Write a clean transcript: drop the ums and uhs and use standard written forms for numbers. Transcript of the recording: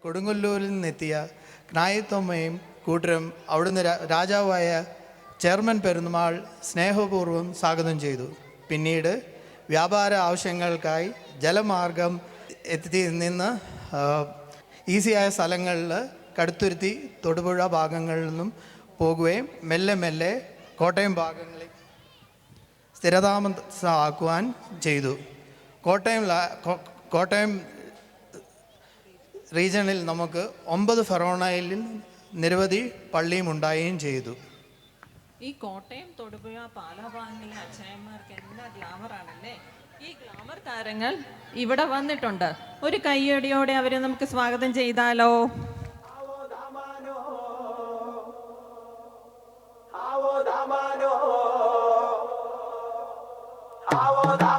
കൊടുങ്ങല്ലൂരിൽ നിന്നെത്തിയ ക്നായിത്തോമ്മയും കൂട്ടരും അവിടുന്ന് രാജാവായ ചെയർമാൻ പെരുമാൾ സ്നേഹപൂർവ്വം സ്വാഗതം ചെയ്തു. പിന്നീട് വ്യാപാര ആവശ്യങ്ങൾക്കായി ജലമാർഗം എത്തി നിന്ന് ഈസിയായ സ്ഥലങ്ങളിൽ കടുത്തുരുത്തി തൊടുപുഴ ഭാഗങ്ങളിൽ നിന്നും പോകുകയും മെല്ലെ മെല്ലെ കോട്ടയം ഭാഗങ്ങളിൽ സ്ഥിരതാമസമാക്കുവാൻ ചെയ്തു. കോട്ടയം റീജിയണിൽ നമുക്ക് 9 ഫെറോണയിൽ നിരവധി പള്ളിയും ഉണ്ടാവുകയും ചെയ്തു. ഈ കോട്ടയം തൊടുപുഴ പാലാഭാഗങ്ങളിലെ അച്ഛനന്മാർക്ക് എന്താ ഗ്ലാമറാണല്ലേ. ഈ ഗ്ലാമർ താരങ്ങൾ ഇവിടെ വന്നിട്ടുണ്ട്. ഒരു കയ്യടിയോടെ അവരെ നമുക്ക് സ്വാഗതം ചെയ്താലോ? How